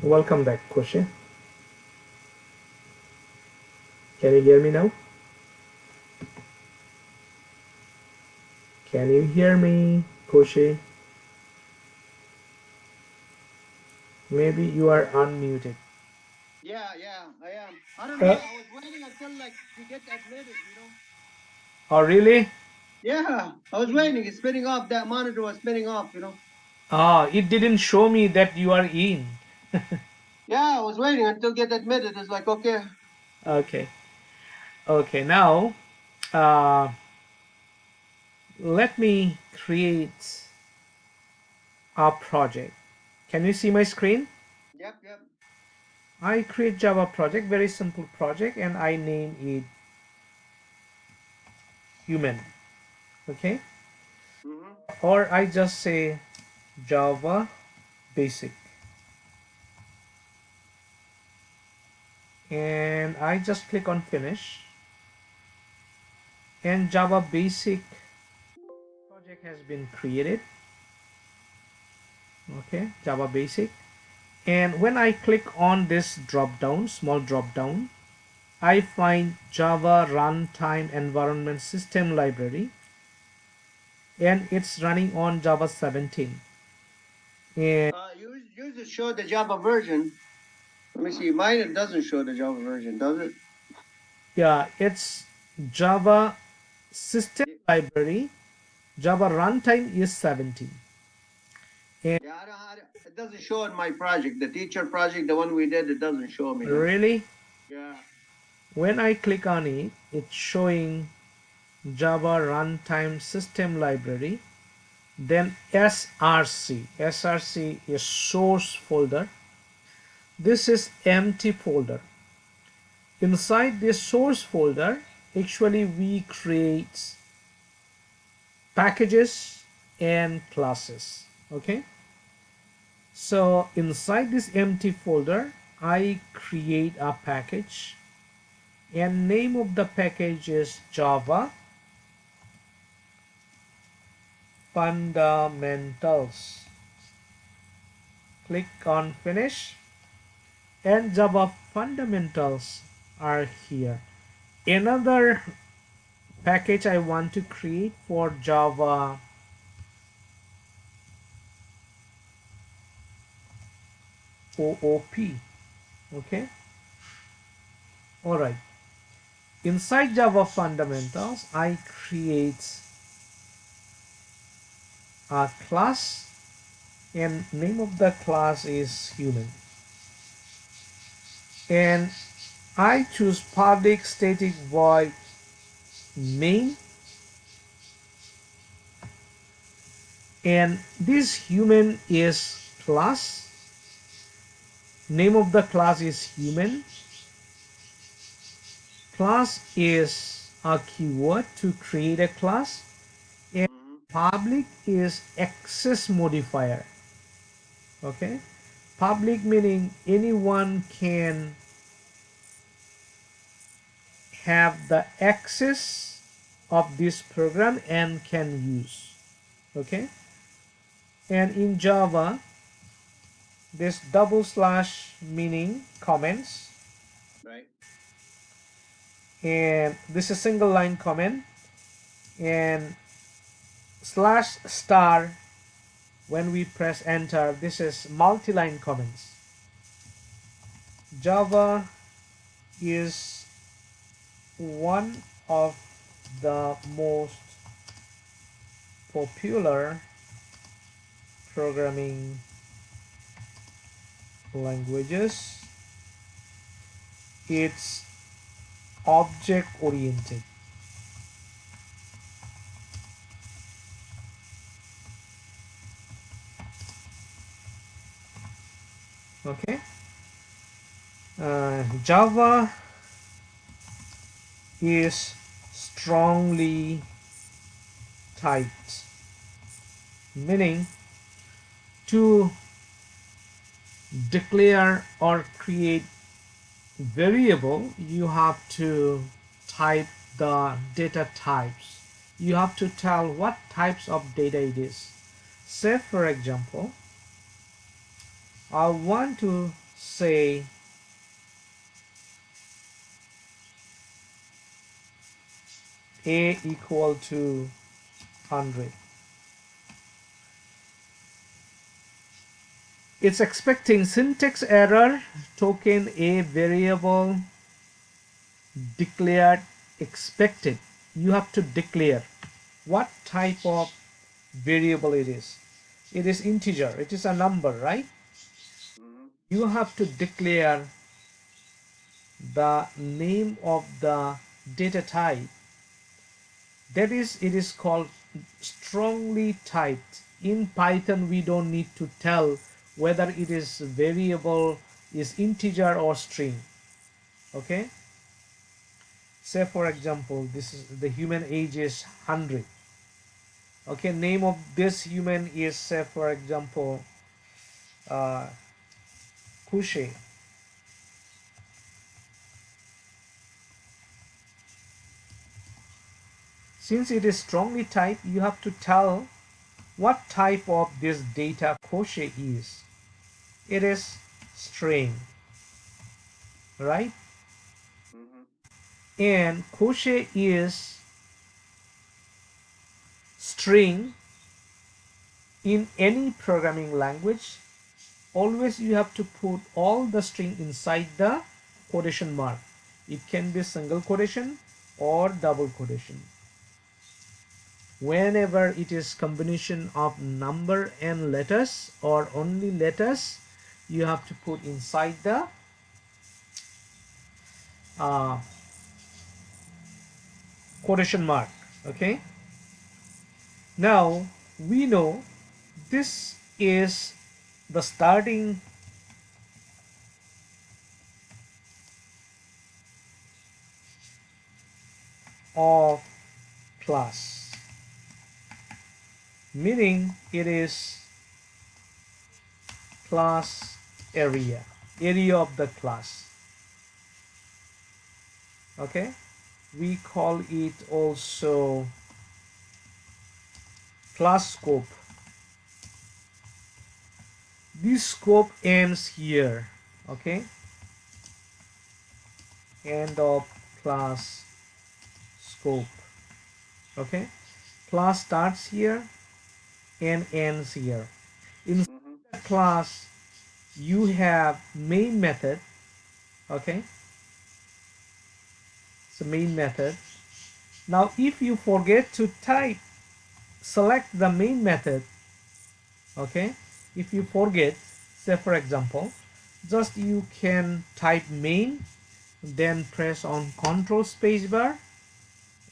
Welcome back, Koshe. Can you hear me now? Can you hear me, Koshe? Maybe you are unmuted. Yeah, yeah, I am. I don't know. Uh, I was waiting until like to get admitted. oh, really? Yeah, I was waiting. It's spinning off. That monitor was spinning off. Ah, it didn't show me that you are in. Yeah, I was waiting until get admitted. It's like okay. Okay. Okay, now uh, let me create a project. Can you see my screen? Yep, yep. I create Java project, very simple project, and I name it human. Okay, Mm-hmm. or I just say Java basic, and I just click on finish, and Java basic project has been created. Okay, Java basic, and when I click on this drop down, small drop down, I find Java runtime environment system library, and it's running on Java 17. And Yours it show the Java version. Let me see. Mine it doesn't show the Java version, does it? yeah, it's Java system library. Java runtime is 17. And Yeah, I don't have it. It doesn't show in my project. The teacher project, the one we did, it doesn't show me. really, Yeah. when I click on it, it's showing Java runtime system library. Then SRC. SRC is source folder. This is empty folder. Inside this source folder, actually we create packages and classes. Okay, so inside this empty folder I create a package, and name of the package is Java Fundamentals. Click on finish, and Java Fundamentals are here. Another package I want to create for Java OOP. Okay, all right. Inside Java Fundamentals, I create a class, and name of the class is human. And I choose public static void main, and this human is class. Name of the class is human. Class is a keyword to create a class, and Mm-hmm. public is access modifier. Okay, public meaning anyone can have the access of this program and can use. Okay, and in Java this double slash meaning comments, Right. and this is single line comment, and slash star, when we press enter, this is multi-line comments. Java is one of the most popular programming languages. It's object oriented. Okay, Java is strongly typed, meaning to declare or create variable you have to type the data types. You have to tell what types of data it is. Say for example, I want to say a equal to 100. It's expecting syntax error, token a variable declared expected. You have to declare what type of variable it is. It is integer, it is a number, right? Mhm. You have to declare the name of the data type. That is, it is called strongly typed. In Python, we don't need to tell whether it is variable, is integer or string. Okay, say for example, this is the human age is 100. Okay, name of this human is, say for example, uh, Kushe. Since it is strongly typed, you have to tell what type of this data Koshe is. It is string, right? Mhm. And Koshe is string in any programming language. Always you have to put all the string inside the quotation mark. It can be single quotation or double quotation. Whenever it is combination of number and letters or only letters, you have to put inside the uh, quotation mark. Okay, now we know this is the starting of class, meaning it is class area of the class. Okay, we call it also class scope. This scope ends here. Okay, end of class scope. Okay, class starts here and ends here. In Mhm. the class you have main method. Okay, it's a main method. Now if you forget to type, select the main method. Okay, if you forget, say for example, just you can type main, then press on control spacebar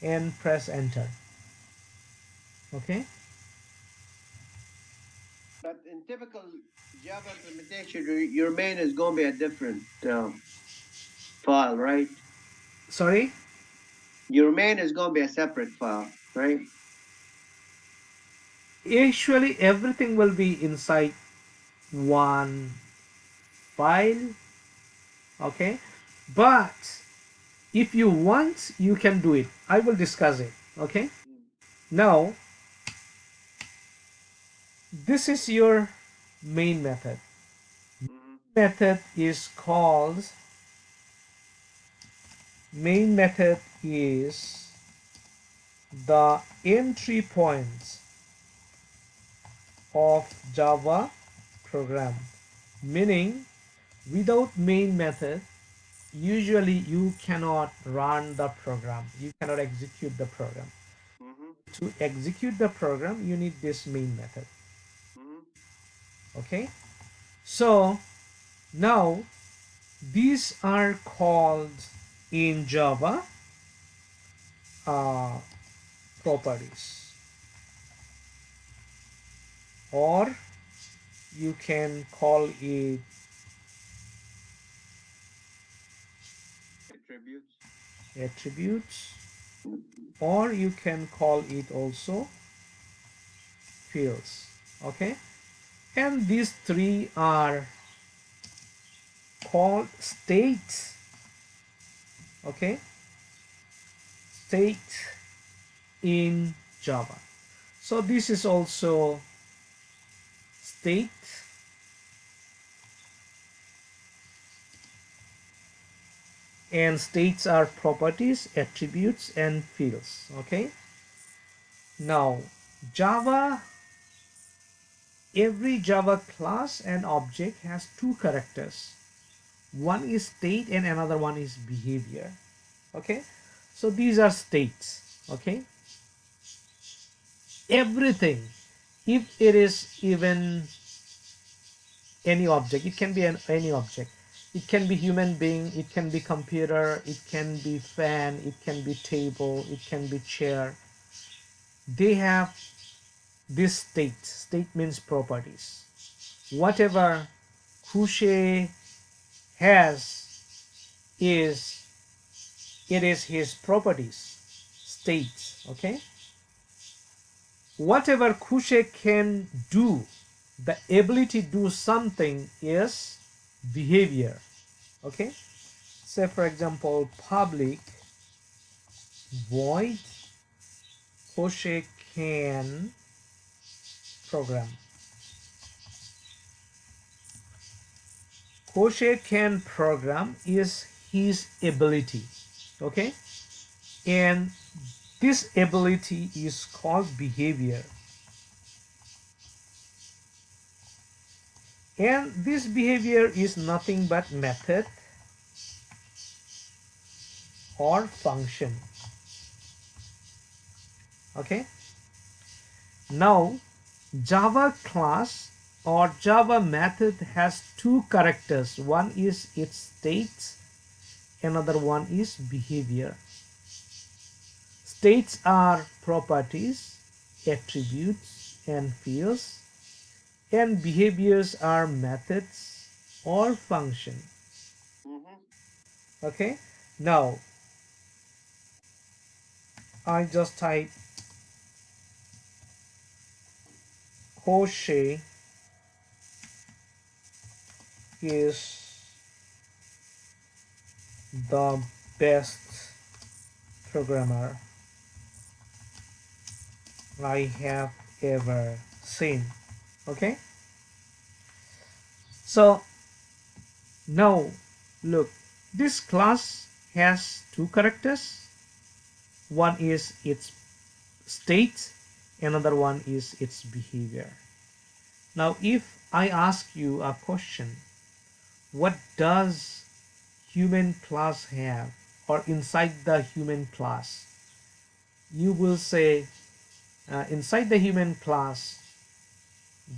and press enter. Okay, But in typical Java implementation, your main is going to be a different file, right? sorry. Your main is going to be a separate file, right? Actually everything will be inside one file. Okay, but if you want you can do it. I will discuss it. Okay, now this is your main method. Mm-hmm. Method is called main method is the entry points of Java program, meaning without main method usually you cannot run the program, you cannot execute the program. Mm-hmm. To execute the program you need this main method. Mm-hmm. Okay, so now these are called in Java uh, properties, or you can call it Attributes. attributes, Mm-hmm. or you can call it also fields. Okay, and these three are called states. Okay, state in Java. So this is also state and states are properties, attributes, and fields. Okay. Now, Java, every Java class and object has two characters. One is state and another one is behavior. Okay. So these are states. Okay. Everything, if it is even any object, it can be any object, it can be human being, it can be computer, it can be fan, it can be table, it can be chair, they have this state means properties. Whatever Kushe has is, it is his properties, states. Okay. Whatever Kushe can do, the ability to do something is behavior. Okay. Say for example, public void Kushe can program. Kushe can program is his ability. Okay. And this ability is called behavior. And this behavior is nothing but method or function. Okay. Now, Java class or Java method has two characters. One is its states, another one is behavior. States are properties, attributes, and fields, and behaviors are methods or function. Mm-hmm. Okay. Now, I just type Kushe is the best programmer I have ever seen. Okay. So now look, this class has two characters. One is its state, another one is its behavior. Now if I ask you a question, what does human class have, or inside the human class, you will say inside the human class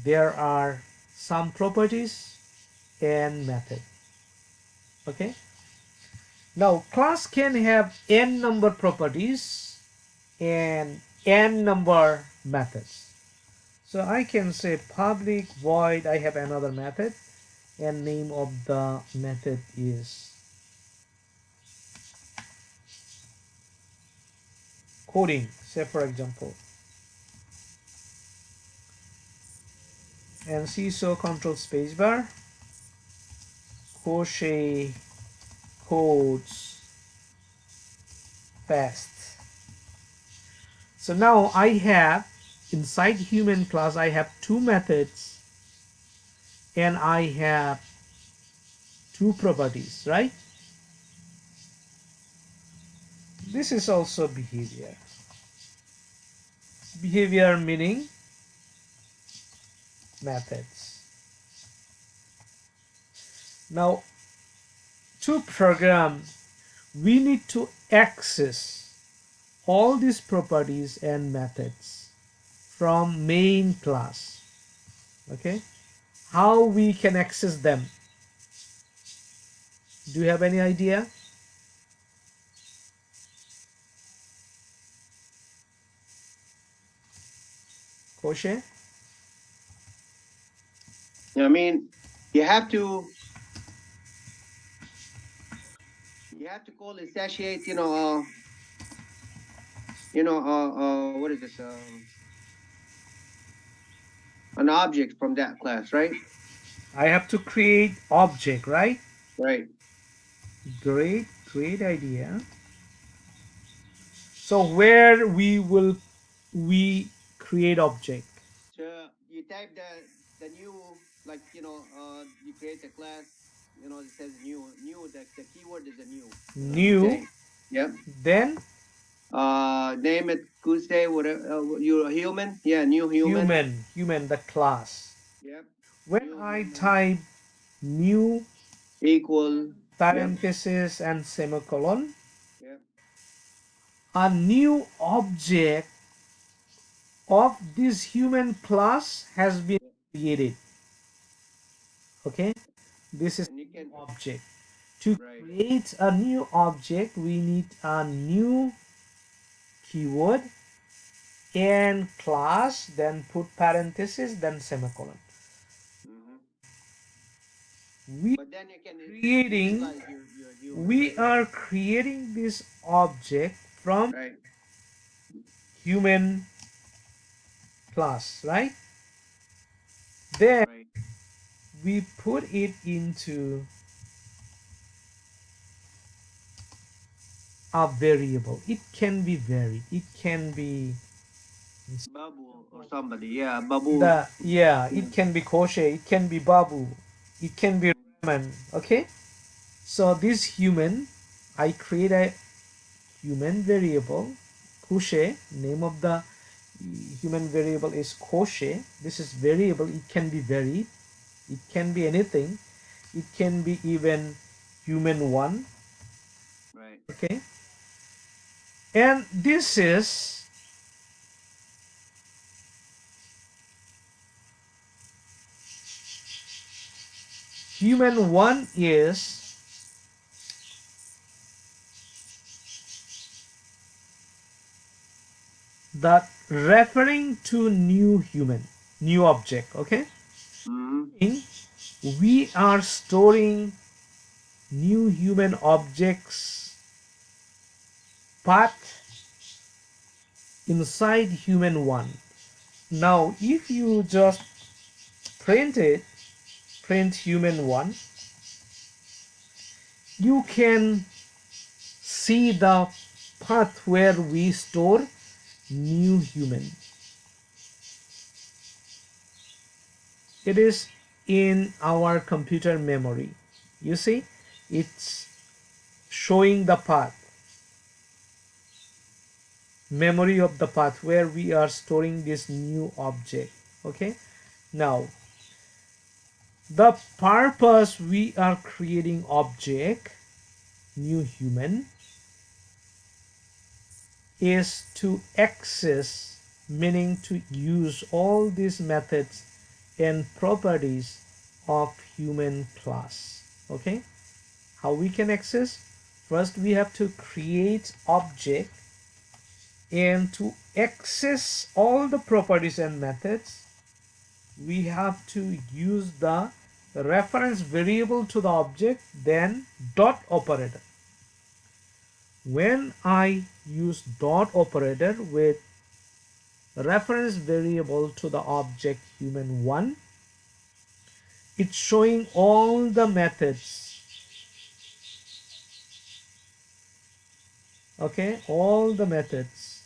there are some properties and method. Okay. Now class can have n number properties and n number methods. So I can say public void, I have another method, and name of the method is coding, say for example, and CISO control spacebar, Kushe codes fast. So now I have inside human class I have two methods and I have two properties, right? This is also behavior. Behavior meaning methods. Now to program we need to access all these properties and methods from main class. Okay. How we can access them? Do you have any idea? Koshe? I mean, you have to call and satiate, what is this? An object from that class, right? I have to create object, right? Right. Great idea. So where we create object? So you type the new, like, you create a class, You know, it says new. New. The keyword is a new. New. Okay. Yep. Then Name it Kusei. Whatever. You're a human. Yeah. New human. human, the class. Yep. When New I human type new equal. Yep. parenthesis and semicolon, Yep. a new object of this human class has been Yep. created. Okay, this is And you a new can. object. To Right. create a new object, we need a new keyword and class, then put parenthesis, then semicolon. Mm-hmm. We But then you can creating initialize your human, we right? are creating this object from Right. human class, right? Then Right. we put it into a variable. It can be varied. It can be Babu or somebody. Yeah. Babu. the yeah. Yeah. It can be kosher. It can be babu. It can be raman. Okay. So this human, I create a human variable. Kosher. Name of the human variable is kosher. This is variable. It can be varied. It can be anything. It can be even human one. Right. Okay. And this is human one is that referring to new human, new object. Okay. Mm-hmm. We are storing new human objects path inside human one. Now, if you just print it, print human one, you can see the path where we store new human. It is in our computer memory. You see, it's showing the path, memory of the path where we are storing this new object. Okay, now the purpose we are creating object new human is to access, meaning to use all these methods and properties of human class. Okay, how we can access? First we have to create object, and to access all the properties and methods we have to use the reference variable to the object, then dot operator. When I use dot operator with reference variable to the object human one, it's showing all the methods. Okay, all the methods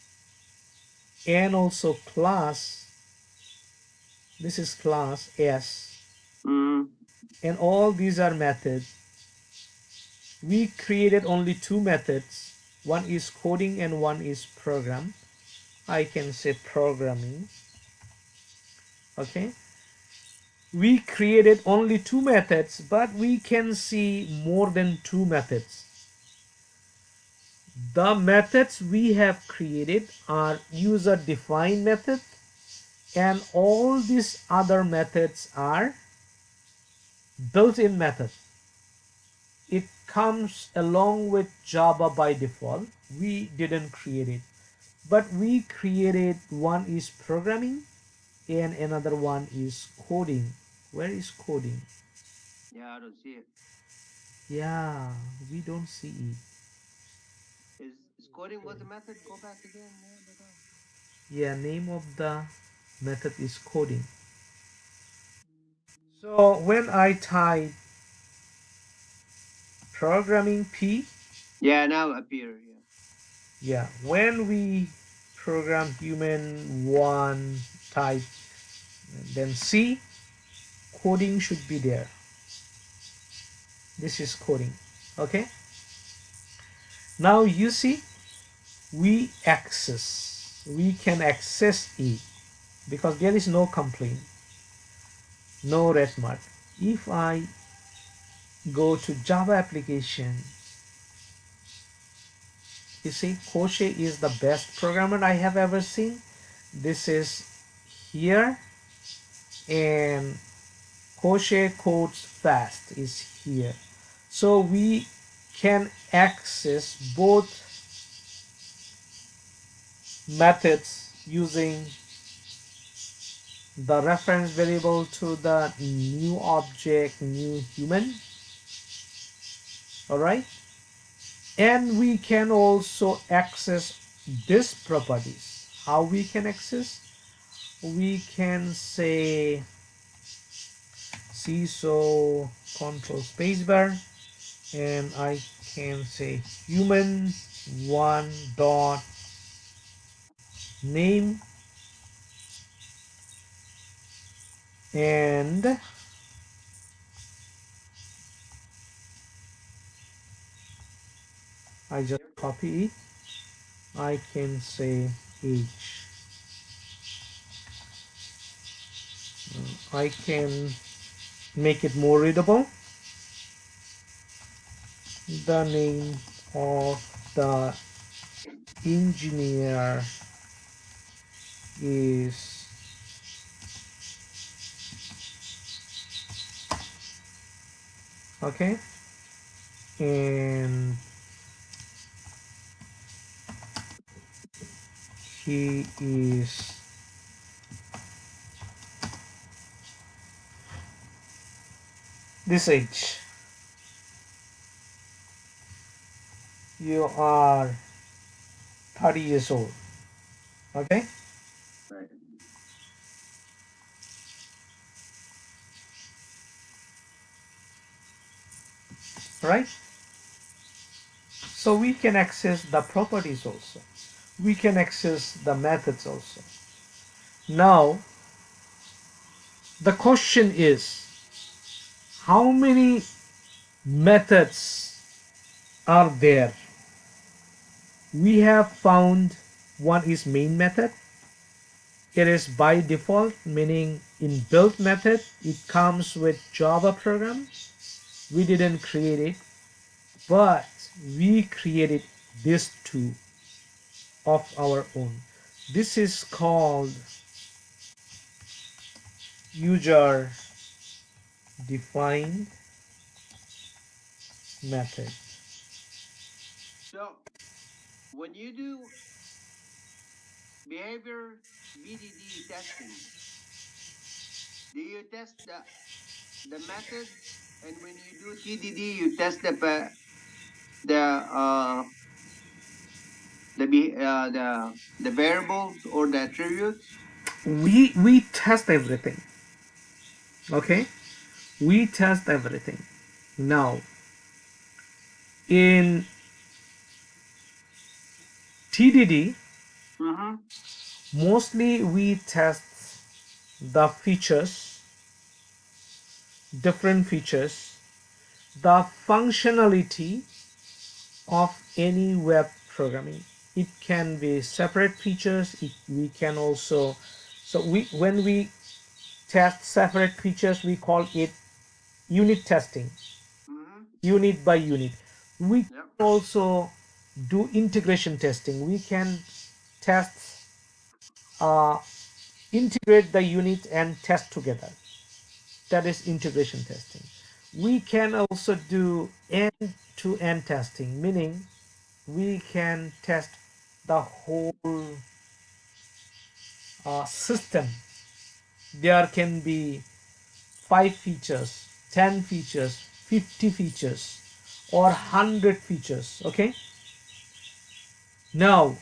and also class. This is class S, Mm-hmm. and all these are methods. We created only two methods. One is coding and one is program. I can say programming. Okay, we created only two methods, but we can see more than two methods. The methods we have created are user defined method, and all these other methods are built-in methods. It comes along with Java by default. We didn't create it, but we created one is programming and another one is coding. Where is coding? Yeah, I don't see it. Yeah, we don't see it. Is coding was the method? Go back again. Yeah, name of the method is coding. So when I type programming P, Yeah, now appear. Yeah. yeah, when we program human one type, then C, coding should be there. This is coding. Okay. Now you see, we can access it because there is no complaint, no red mark. If I go to Java application, you see Koche is the best programmer I have ever seen. This is here, and Koche codes fast is here. So we can access both methods using the reference variable to the new object, new human. All right. And we can also access this properties. How we can access? We can say CISO control spacebar, and I can say human one dot name, and I just copy it. I can say age. I can make it more readable. The name of the engineer is okay, and he is this age. You are 30 years old. Okay. Right. Right. So we can access the properties also. We can access the methods also. Now the question is, how many methods are there? We have found one is main method. It is by default, meaning in built method it comes with Java program. We didn't create it, but we created this two of our own. This is called user defined method. So when you do behavior BDD testing, do you test the method, and when you do TDD, you test the the variables or the attributes? We test everything. Okay, we test everything. Now in TDD, Mm-hmm. mostly we test the features, different features, the functionality of any web programming. It can be separate features. We can also, so we when we test separate features, we call it unit testing, Mm-hmm. unit by unit. We can Yep. also do integration testing. We can test, uh, integrate the unit and test together. That is integration testing. We can also do end-to-end testing, meaning we can test the whole system. There can be 5 features, 10 features, 50 features, or 100 features. Okay. Now,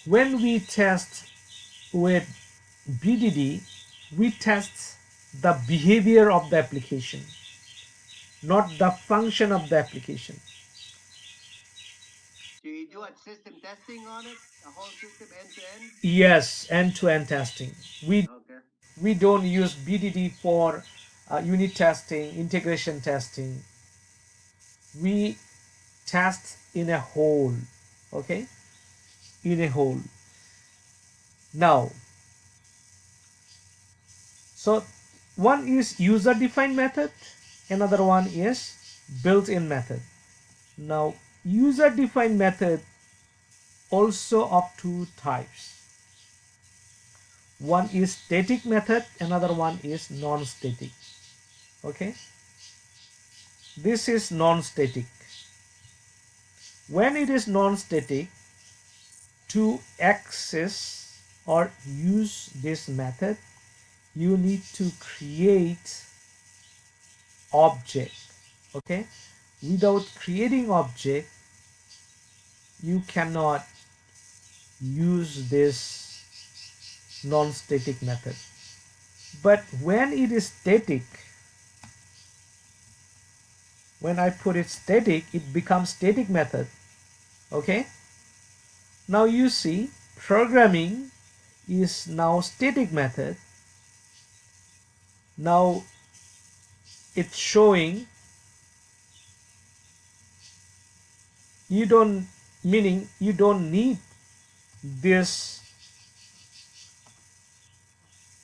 when we test with BDD, we test the behavior of the application, not the function of the application. So you do a system testing on it, a whole system end to end? Yes, end-to-end testing. Okay. We don't use BDD for unit testing, integration testing. we test in a whole. Okay, in a whole. Now, so one is user defined method, another one is built-in method. Now, user defined method also of two types. One is static method, another one is non-static. Okay, this is non-static. When it is non-static, to access or use this method, you need to create object. Okay, without creating object, you cannot use this non-static method. But when it is static, when I put it static, it becomes static method. Okay, now you see programming is now static method. Now it's showing you don't, meaning you don't need this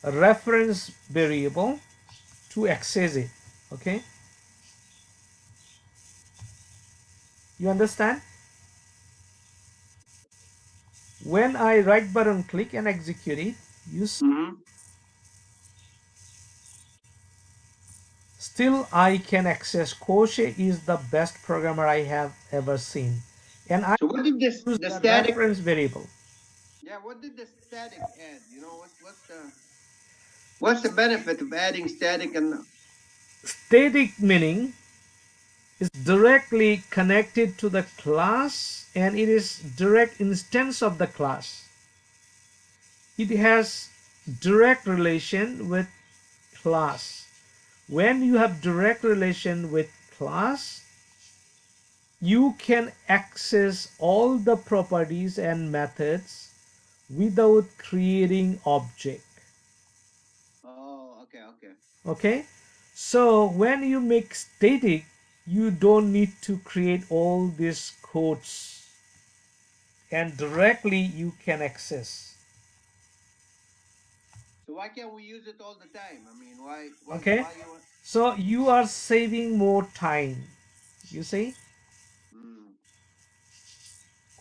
reference variable to access it. Okay, you understand? When I right button click and execute it, you see Mm-hmm. still I can access. Koche is the best programmer I have ever seen, and I So what did this use the the static? reference variable. Yeah, what did the static add? You know, what's the benefit of adding static and Static meaning is directly connected to the class and it is direct instance of the class. It has direct relation with class. When you have direct relation with class, you can access all the properties and methods without creating object. oh, okay, okay. Okay, so when you make static, you don't need to create all these codes and directly you can access. So why can't we use it all the time? I mean, Okay, why you want? so you are saving more time. You see, Mm.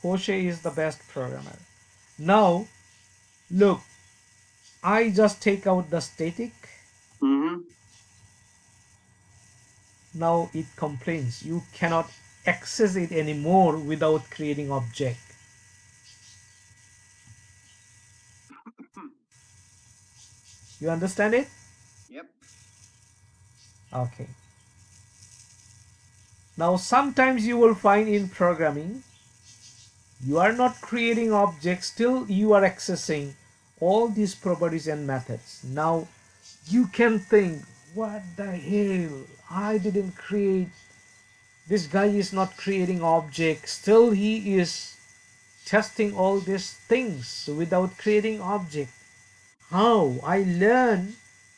Koche is the best programmer. Now look, I just take out the static. Mm-hmm. Now it complains you cannot access it anymore without creating object. You understand it? Yep. Okay. Now sometimes you will find in programming you are not creating objects, still you are accessing all these properties and methods. Now you can think, what the hell, I didn't create, this guy is not creating objects, still he is testing all these things without creating object. How I learn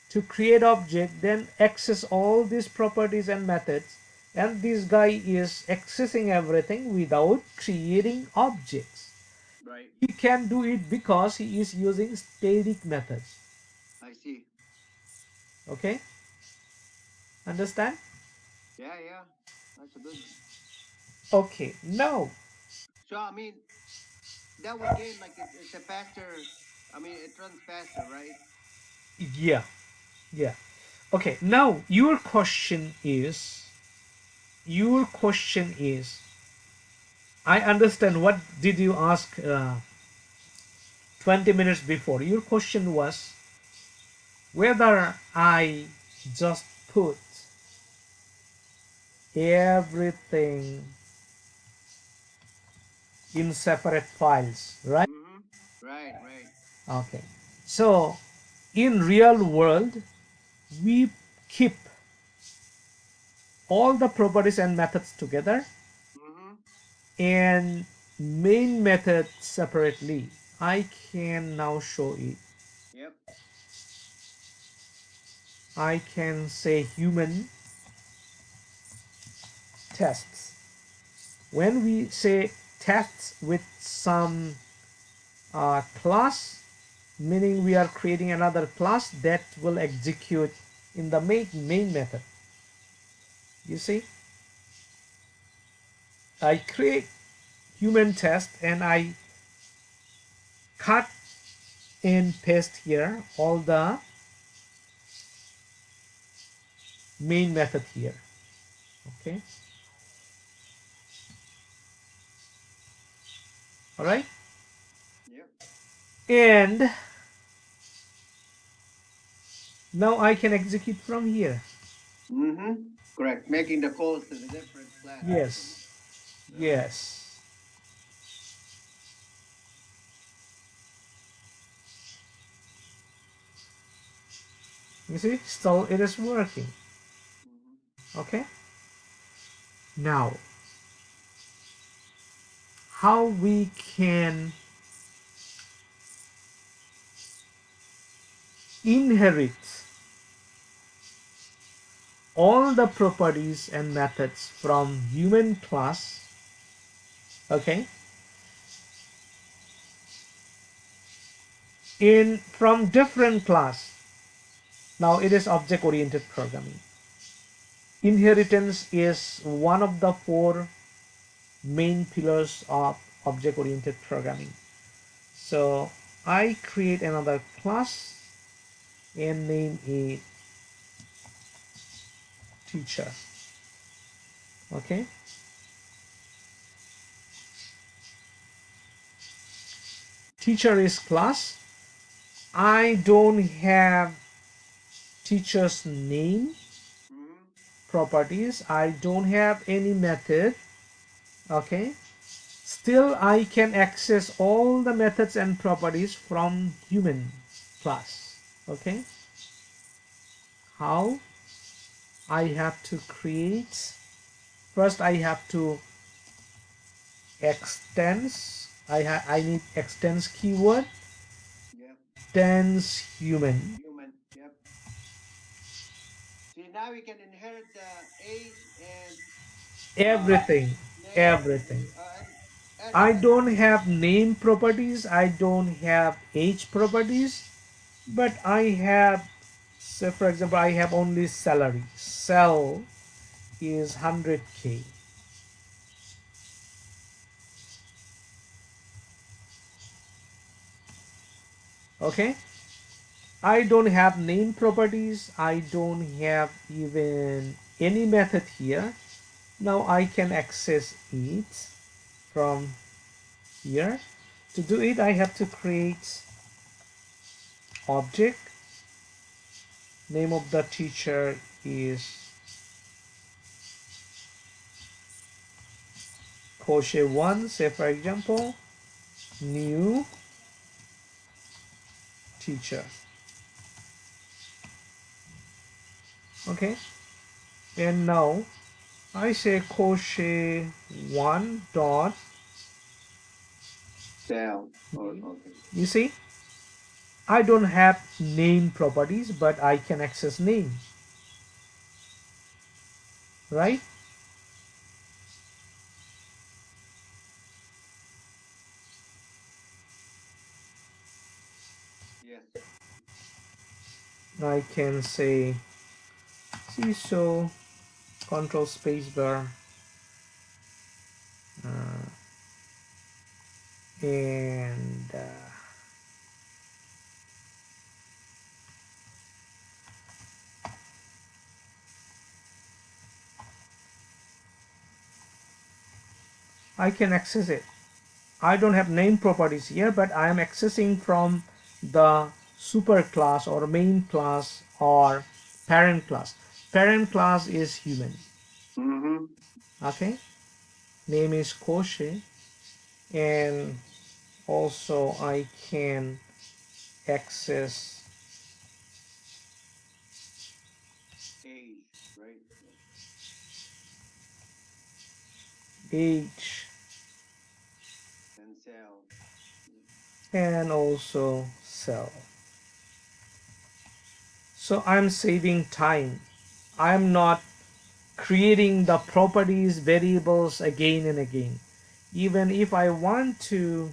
to create object, then access all these properties and methods, and this guy is accessing everything without creating objects. Right. He can do it because he is using static methods. I see. Okay, understand? Yeah, yeah. That's a good. Okay, now, So I mean, that would gain like it's a faster. I mean, it runs faster, right? yeah, yeah. Okay, now your question is, I understand what did you ask 20 minutes before. Your question was whether I just put everything in separate files, right? Mm-hmm. Right, right. Okay. So in real world, we keep all the properties and methods together Mm-hmm. and main method separately. I can now show it. Yep. I can say human tests. When we say tests with some class, meaning we are creating another class that will execute in the main method. You see, I create human test and I cut and paste here all the main method here. Okay, all right, Yep. and now I can execute from here. Mm-hmm. Correct. Making the calls to the different classes and Yes, yep. yes. You see, still it is working. Mm-hmm. Okay, now how we can inherit all the properties and methods from human class, okay, in from different class. Now it is object oriented programming. Inheritance is one of the four main pillars of object oriented programming. So I create another class and name it teacher. Okay, teacher is class. I don't have teacher's name Mm-hmm. properties. I don't have any method. Okay, still I can access all the methods and properties from human class. Okay, how I have to create, first I have to extends, I need extends keyword, Yep. extends human, Human. Yep. See, now we can inherit the age and uh, everything, name everything. and I everything. don't have name properties, I don't have age properties, but I have, say for example, I have only salary. Sal is 100K. Okay, I don't have name properties, I don't have even any method here. Now I can access it from here. To do it, I have to create object. Name of the teacher is Koshe1, say for example, new teacher. Okay, and now I say Koshe1 dot Cell. Or name. okay. You see, I don't have name properties, but I can access name, right? Yes. I can say CISO, control spacebar, and I can access it. I don't have name properties here, but I am accessing from the super class or main class or parent class. Parent class is human. Mm-hmm. Okay, name is Koshe, and also I can access Age. Right. Yep. age And cell. Yep. and also cell. So I'm saving time. I'm not creating the properties variables again and again. Even if I want to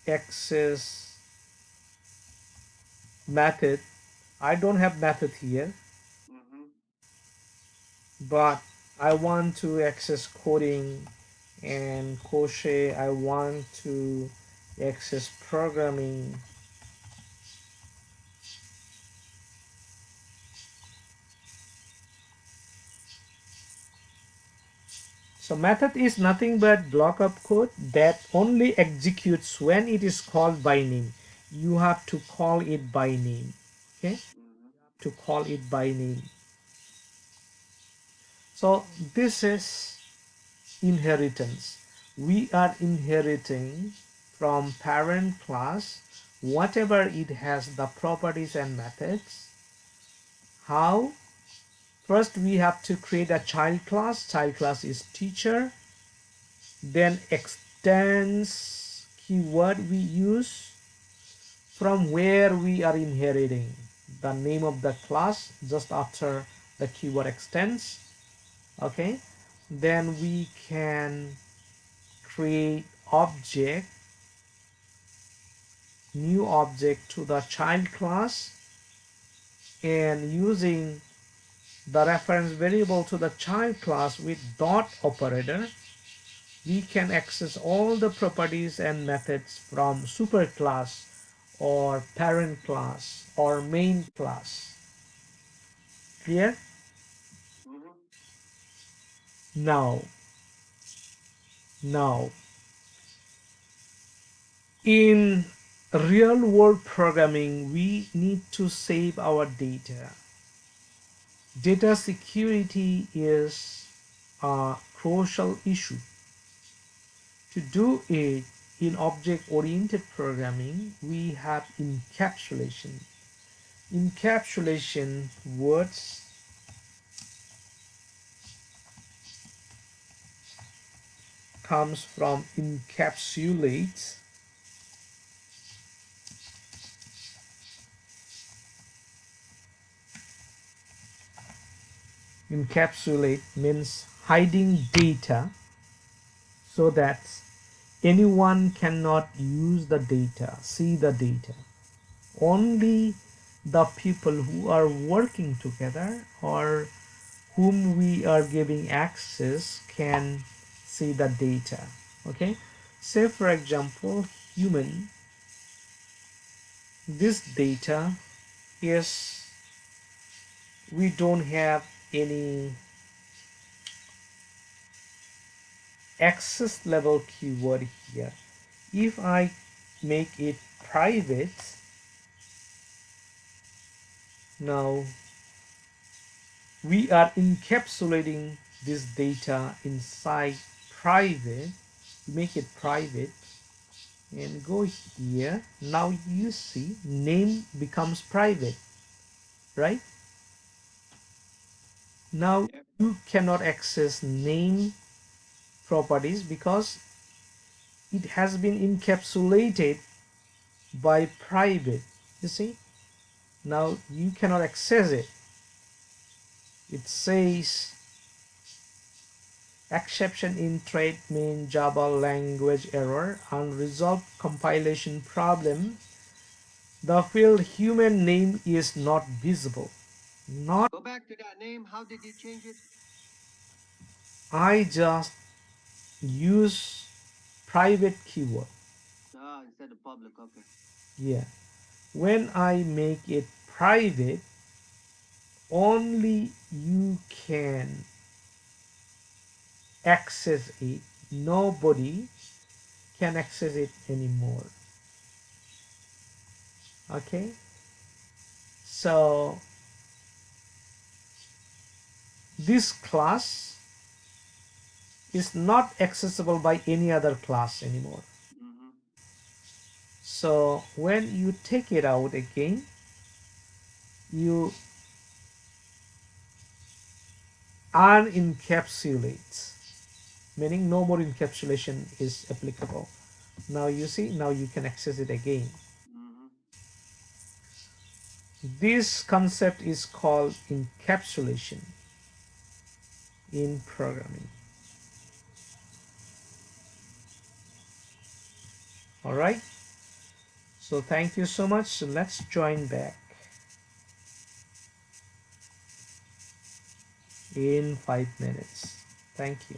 access method, I don't have method here, Mm-hmm. but I want to access coding and crochet. I want to access programming. So method is nothing but block of code that only executes when it is called by name. You have to call it by name. Okay, Mm-hmm. to call it by name. So this is inheritance. We are inheriting from parent class whatever it has the properties and methods. How? First we have to create a child class. Child class is teacher. Then extends keyword we use from where we are inheriting the name of the class just after the keyword extends. Okay, then we can create object, new object to the child class, and using the reference variable to the child class with dot operator, we can access all the properties and methods from superclass or parent class or main class. Clear? Mm-hmm. Now, now, in real world programming, we need to save our data. Data security is a crucial issue. To do it in object-oriented programming, we have encapsulation. Encapsulation words comes from encapsulate. Encapsulate means hiding data so that anyone cannot use the data, see the data. Only the people who are working together or whom we are giving access can see the data. Okay, say for example human, this data is, we don't have any access level keyword here. If I make it private, now we are encapsulating this data inside private. Make it private and go here. Now you see name becomes private, right? Now Yep. you cannot access name properties because it has been encapsulated by private. You see, now you cannot access it. It says exception in trait mean Java language error, unresolved compilation problem. The field human name is not visible. Not, Go back to that name. How did you change it? I just use private keyword. Ah, instead of public. Okay. Yeah. When I make it private, only you can access it. Nobody can access it anymore. Okay. So this class is not accessible by any other class anymore. Mm-hmm. So when you take it out again, you unencapsulate, meaning no more encapsulation is applicable. Now you see, now you can access it again. Mm-hmm. This concept is called encapsulation. in programming. All right. So thank you so much. So let's join back in 5 minutes. Thank you.